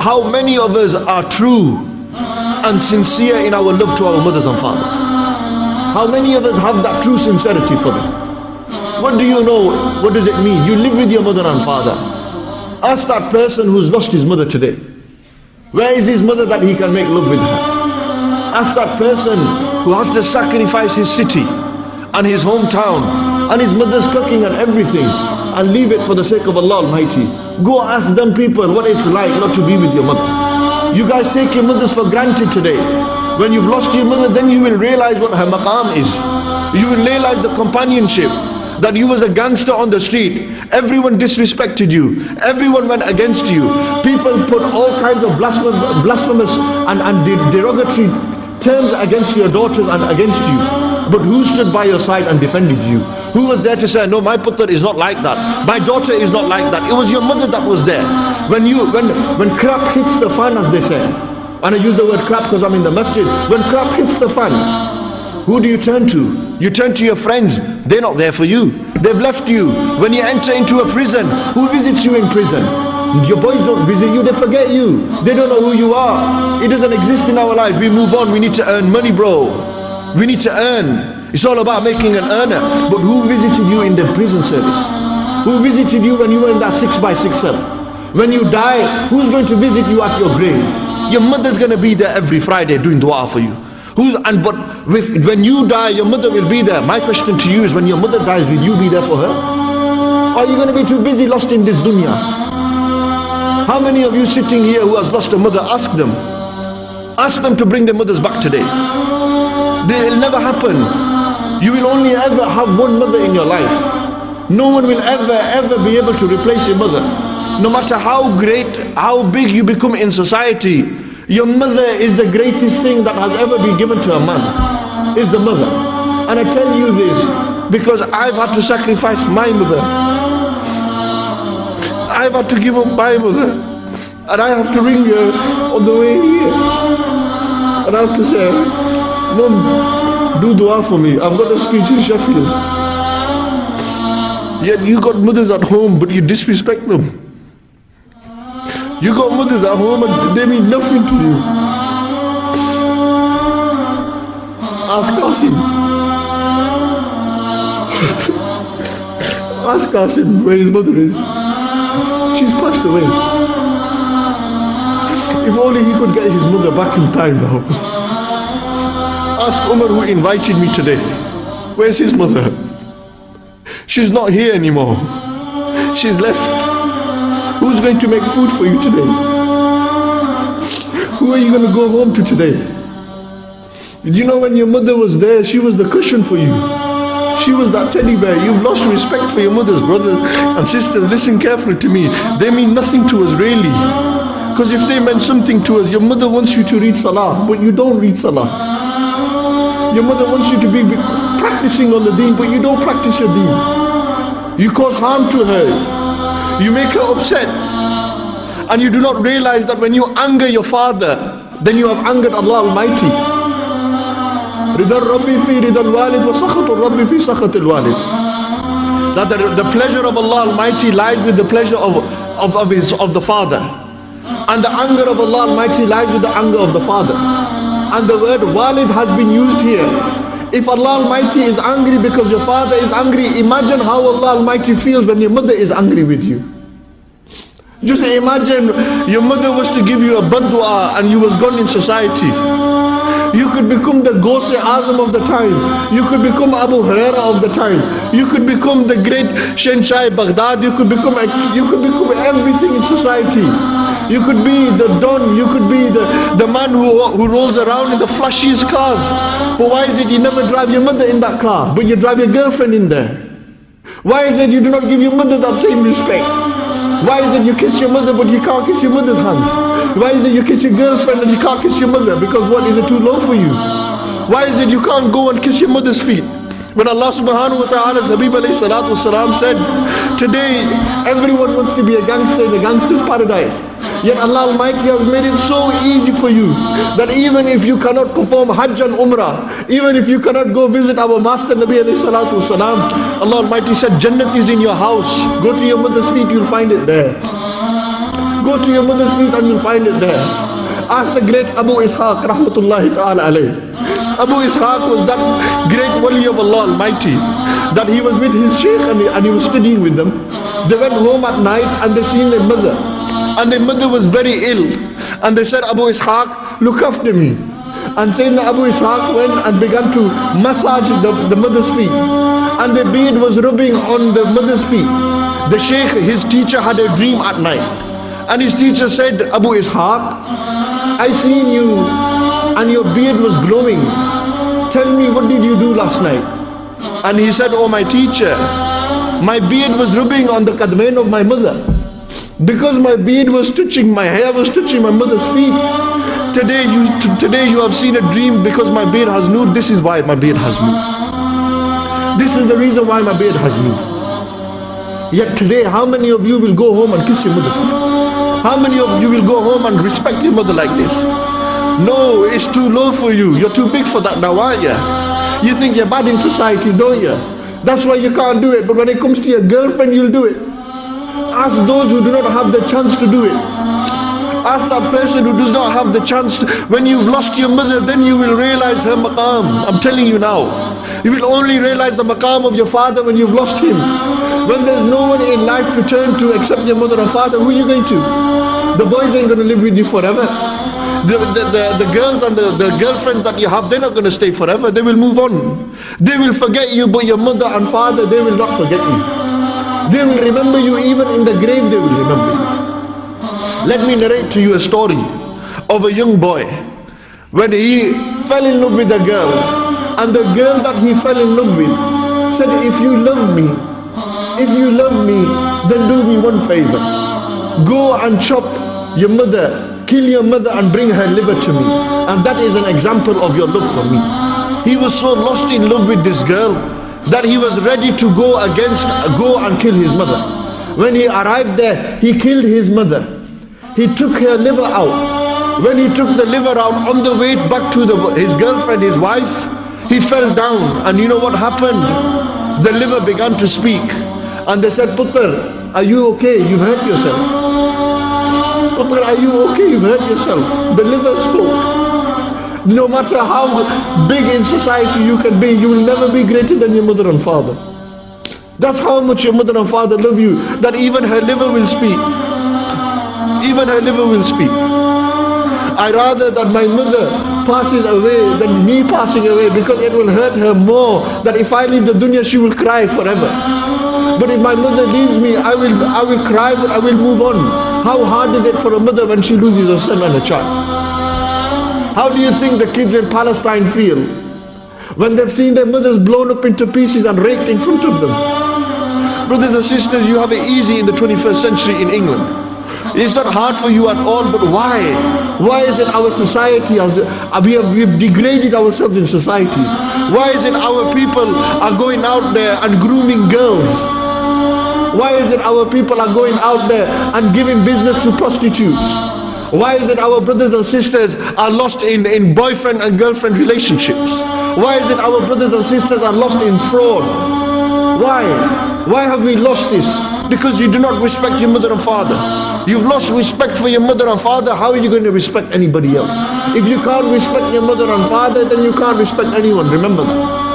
how many of us are true and sincere in our love to our mothers and fathers? How many of us have that true sincerity for them? What do you know? What does it mean? You live with your mother and father. Ask that person who's lost his mother today. Where is his mother that he can make love with her? Ask that person who has to sacrifice his city and his hometown and his mother's cooking and everything and leave it for the sake of Allah Almighty. Go ask them people what it's like not to be with your mother. You guys take your mothers for granted today. When you've lost your mother, then you will realize what her maqam is. You will realize the companionship. That you was a gangster on the street. Everyone disrespected you. Everyone went against you. People put all kinds of blasphemous and derogatory terms against your daughters and against you. But who stood by your side and defended you? Who was there to say, no, my putter is not like that. My daughter is not like that. It was your mother that was there. When crap hits the fan, as they say. And I use the word crap because I'm in the masjid. When crap hits the fan, who do you turn to? You turn to your friends. They're not there for you. They've left you. When you enter into a prison, who visits you in prison? Your boys don't visit you, they forget you. They don't know who you are. It doesn't exist in our life. We move on. We need to earn money, bro. We need to earn. It's all about making an earner. But who visited you in the prison service? Who visited you when you were in that 6x6 cell? When you die, who's going to visit you at your grave? Your mother's going to be there every Friday doing dua for you. When you die, your mother will be there. My question to you is, when your mother dies, will you be there for her? Or are you going to be too busy lost in this dunya? How many of you sitting here who has lost a mother, ask them. Ask them to bring their mothers back today. It'll never happen. You will only ever have one mother in your life. No one will ever be able to replace your mother. No matter how great, how big you become in society, your mother is the greatest thing that has ever been given to a man, is the mother. And I tell you this because I've had to sacrifice my mother. I've had to give up my mother. And I have to ring her on the way here. And I have to say, Mom, do dua for me. I've got a speech in Sheffield. Yet you got mothers at home, but you disrespect them. You got mothers at home and they mean nothing to you. Ask Qasim. Ask Qasim where his mother is. She's passed away. If only he could get his mother back in time now. Ask Umar who invited me today. Where's his mother? She's not here anymore. She's left. Who's going to make food for you today? Who are you going to go home to today? You know, when your mother was there, she was the cushion for you. She was that teddy bear. You've lost respect for your mothers, brothers and sisters. Listen carefully to me. They mean nothing to us really. Because if they meant something to us, your mother wants you to read salah, but you don't read salah. Your mother wants you to be practicing on the deen, but you don't practice your deen. You cause harm to her. You make her upset. And you do not realize that when you anger your father, then you have angered Allah Almighty. That the pleasure of Allah Almighty lies with the pleasure of the father. And the anger of Allah Almighty lies with the anger of the father. And the word walid has been used here. If Allah Almighty is angry because your father is angry, imagine how Allah Almighty feels when your mother is angry with you. Just imagine your mother was to give you a bad dua and you was gone in society. You could become the Ghost Azam of the time. You could become Abu Huraira of the time. You could become the great Shenshai Baghdad. You could become everything in society. You could be the Don. You could be the man who rolls around in the flashiest cars. But why is it you never drive your mother in that car, but you drive your girlfriend in there? Why is it you do not give your mother that same respect? Why is it you kiss your mother but you can't kiss your mother's hands? Why is it you kiss your girlfriend and you can't kiss your mother? Because what, is it too low for you? Why is it you can't go and kiss your mother's feet? When Allah subhanahu wa ta'ala's Habib alayhi salatu wasalam said, today everyone wants to be a gangster in a gangster's paradise. Yet Allah Almighty has made it so easy for you that even if you cannot perform Hajj and Umrah, even if you cannot go visit our Master Nabi alayhi salatu wasalam, Allah Almighty said, Jannat is in your house. Go to your mother's feet, you'll find it there. go to your mother's feet and you'll find it there. Ask the great Abu Ishaq, rahmatullahi ta'ala alayh. Abu Ishaq was that great wali of Allah Almighty, that he was with his sheikh and he was studying with them. They went home at night and they seen their mother. And their mother was very ill. And they said, Abu Ishaq, look after me. And Sayyidina Abu Ishaq went and began to massage the mother's feet. And the beard was rubbing on the mother's feet. The sheikh, his teacher, had a dream at night. And his teacher said, Abu Ishaq, I seen you and your beard was glowing. Tell me, what did you do last night? And he said, oh my teacher, my beard was rubbing on the kadmain of my mother. Because my beard was touching, my hair was touching my mother's feet. Today you have seen a dream because my beard has moved. This is why my beard has moved. This is the reason why my beard has moved. Yet today, how many of you will go home and kiss your mother's feet? How many of you will go home and respect your mother like this? No, it's too low for you. You're too big for that now, aren't you? You think you're bad in society, don't you? That's why you can't do it. But when it comes to your girlfriend, you'll do it. Ask those who do not have the chance to do it. Ask that person who does not have the chance. When you've lost your mother, then you will realize her maqam. I'm telling you now. You will only realize the maqam of your father when you've lost him. When there's no one in life to turn to except your mother or father, who are you going to? The boys ain't going to live with you forever. The girls and the girlfriends that you have, they're not going to stay forever. They will move on. They will forget you, but your mother and father, they will not forget you. They will remember you. Even in the grave, they will remember you. Let me narrate to you a story of a young boy when he fell in love with a girl, and the girl that he fell in love with said, if you love me, then do me one favor. Go and chop your mother, kill your mother and bring her liver to me. And that is an example of your love for me. He was so lost in love with this girl that he was ready to go and kill his mother. When he arrived there, he killed his mother. He took her liver out. When he took the liver out, on the way back to his girlfriend, his wife, he fell down. And you know what happened? The liver began to speak. And they said, Putter, are you okay? You've hurt yourself. Putter, are you okay? You've hurt yourself. The liver spoke. No matter how big in society you can be, you will never be greater than your mother and father. That's how much your mother and father love you, that even her liver will speak. Even her liver will speak. I rather that my mother passes away than me passing away, because it will hurt her more that if I leave the dunya, she will cry forever. But if my mother leaves me, I will cry, but I will move on. How hard is it for a mother when she loses her son and a child? How do you think the kids in Palestine feel when they've seen their mothers blown up into pieces and raked in front of them? Brothers and sisters, you have it easy in the 21st century in England. It's not hard for you at all, but why? Why is it our society, we've degraded ourselves in society? Why is it our people are going out there and grooming girls? Why is it our people are going out there and giving business to prostitutes? Why is it our brothers and sisters are lost in boyfriend and girlfriend relationships? Why is it our brothers and sisters are lost in fraud? Why? Why have we lost this? Because you do not respect your mother and father. You've lost respect for your mother and father. How are you going to respect anybody else? If you can't respect your mother and father, then you can't respect anyone. Remember that.